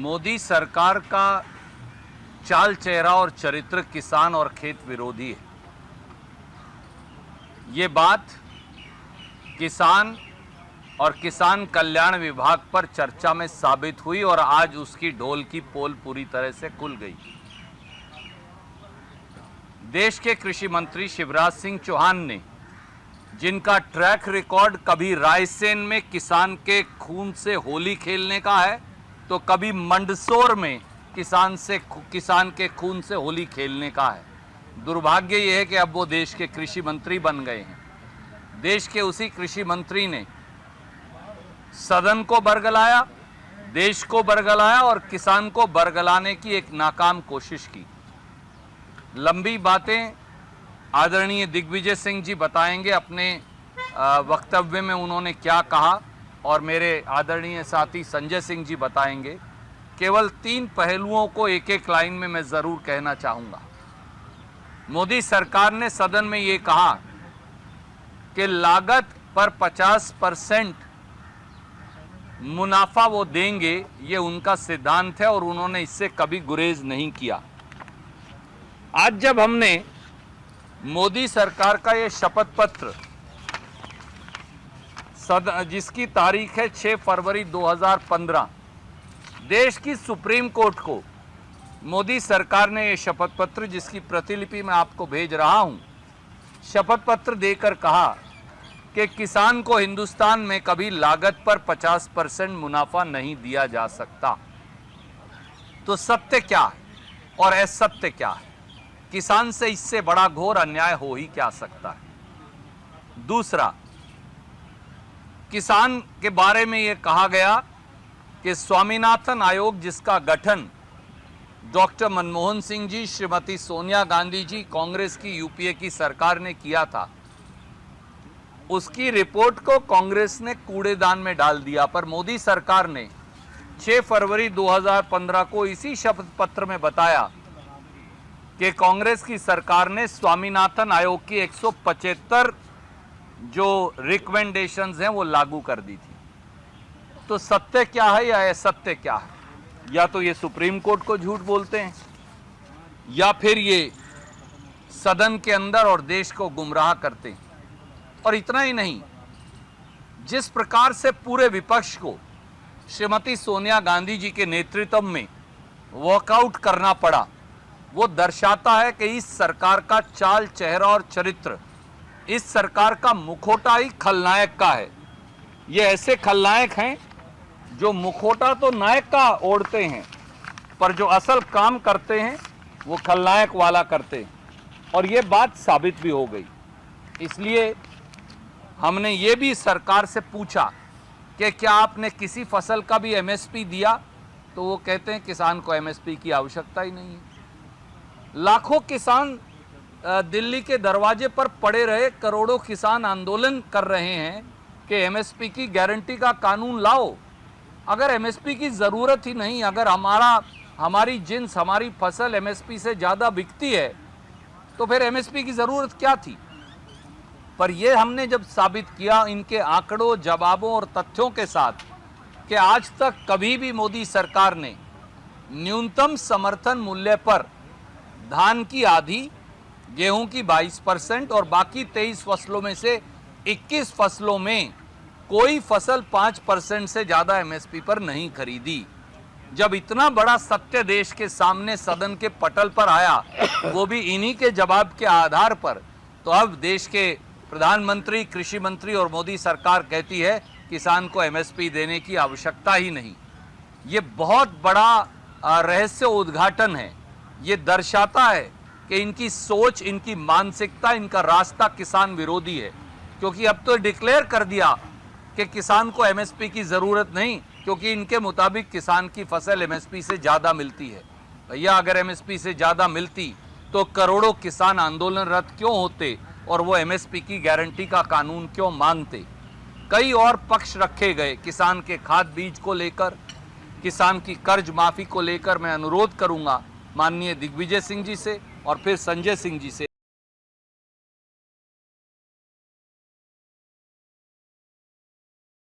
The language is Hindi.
मोदी सरकार का चाल चेहरा और चरित्र किसान और खेत विरोधी है। ये बात किसान और किसान कल्याण विभाग पर चर्चा में साबित हुई और आज उसकी ढोल की पोल पूरी तरह से खुल गई। देश के कृषि मंत्री शिवराज सिंह चौहान ने, जिनका ट्रैक रिकॉर्ड कभी रायसेन में किसान के खून से होली खेलने का है तो कभी मंदसौर में किसान के खून से होली खेलने का है, दुर्भाग्य यह है कि अब वो देश के कृषि मंत्री बन गए हैं। देश के उसी कृषि मंत्री ने सदन को बरगलाया, देश को बरगलाया और किसान को बरगलाने की एक नाकाम कोशिश की। लंबी बातें आदरणीय दिग्विजय सिंह जी बताएंगे, अपने वक्तव्य में उन्होंने क्या कहा, और मेरे आदरणीय साथी संजय सिंह जी बताएंगे। केवल 3 पहलुओं को एक एक लाइन में मैं ज़रूर कहना चाहूँगा। मोदी सरकार ने सदन में ये कहा कि लागत पर 50% मुनाफा वो देंगे, ये उनका सिद्धांत है और उन्होंने इससे कभी गुरेज नहीं किया। आज जब हमने मोदी सरकार का ये शपथ पत्र, जिसकी तारीख है 6 फरवरी 2015, देश की सुप्रीम कोर्ट को मोदी सरकार ने ये शपथ पत्र, जिसकी प्रतिलिपि मैं आपको भेज रहा हूं, शपथ पत्र देकर कहा कि किसान को हिंदुस्तान में कभी लागत पर 50% मुनाफा नहीं दिया जा सकता। तो सत्य क्या है और असत्य क्या है? किसान से इससे बड़ा घोर अन्याय हो ही क्या सकता है? दूसरा, किसान के बारे में यह कहा गया कि स्वामीनाथन आयोग, जिसका गठन डॉक्टर मनमोहन सिंह जी, श्रीमती सोनिया गांधी जी, कांग्रेस की यूपीए की सरकार ने किया था, उसकी रिपोर्ट को कांग्रेस ने कूड़ेदान में डाल दिया। पर मोदी सरकार ने 6 फरवरी 2015 को इसी शपथ पत्र में बताया कि कांग्रेस की सरकार ने स्वामीनाथन आयोग की 175 जो रिकमेंडेशंस हैं वो लागू कर दी थी। तो सत्य क्या है या असत्य क्या है? या तो ये सुप्रीम कोर्ट को झूठ बोलते हैं या फिर ये सदन के अंदर और देश को गुमराह करते हैं। और इतना ही नहीं, जिस प्रकार से पूरे विपक्ष को श्रीमती सोनिया गांधी जी के नेतृत्व में वॉकआउट करना पड़ा, वो दर्शाता है कि इस सरकार का चाल चेहरा और चरित्र, इस सरकार का मुखौटा ही खलनायक का है। ये ऐसे खलनायक हैं जो मुखौटा तो नायक का ओढ़ते हैं, पर जो असल काम करते हैं वो खलनायक वाला करते हैं। और ये बात साबित भी हो गई। इसलिए हमने ये भी सरकार से पूछा कि क्या आपने किसी फसल का भी एमएसपी दिया? तो वो कहते हैं किसान को एमएसपी की आवश्यकता ही नहीं है। लाखों किसान दिल्ली के दरवाजे पर पड़े रहे, करोड़ों किसान आंदोलन कर रहे हैं कि एमएसपी की गारंटी का कानून लाओ। अगर एमएसपी की ज़रूरत ही नहीं, अगर हमारी जिन्स, हमारी फसल एमएसपी से ज़्यादा बिकती है, तो फिर एमएसपी की ज़रूरत क्या थी? पर यह हमने जब साबित किया इनके आंकड़ों, जवाबों और तथ्यों के साथ कि आज तक कभी भी मोदी सरकार ने न्यूनतम समर्थन मूल्य पर धान की आधी, गेहूं की 22% और बाकी 23 फसलों में से 21 फसलों में कोई फसल 5% से ज़्यादा एमएसपी पर नहीं खरीदी। जब इतना बड़ा सत्य देश के सामने सदन के पटल पर आया, वो भी इन्हीं के जवाब के आधार पर, तो अब देश के प्रधानमंत्री, कृषि मंत्री और मोदी सरकार कहती है किसान को एमएसपी देने की आवश्यकता ही नहीं। ये बहुत बड़ा रहस्य उद्घाटन है। ये दर्शाता है कि इनकी सोच, इनकी मानसिकता, इनका रास्ता किसान विरोधी है। क्योंकि अब तो डिक्लेयर कर दिया कि किसान को एमएसपी की ज़रूरत नहीं, क्योंकि इनके मुताबिक किसान की फसल एमएसपी से ज़्यादा मिलती है। भैया, अगर एमएसपी से ज़्यादा मिलती तो करोड़ों किसान आंदोलनरत क्यों होते और वो एमएसपी की गारंटी का कानून क्यों मांगते? कई और पक्ष रखे गए किसान के खाद बीज को लेकर, किसान की कर्ज माफ़ी को लेकर। मैं अनुरोध करूंगा माननीय दिग्विजय सिंह जी से और फिर संजय सिंह जी से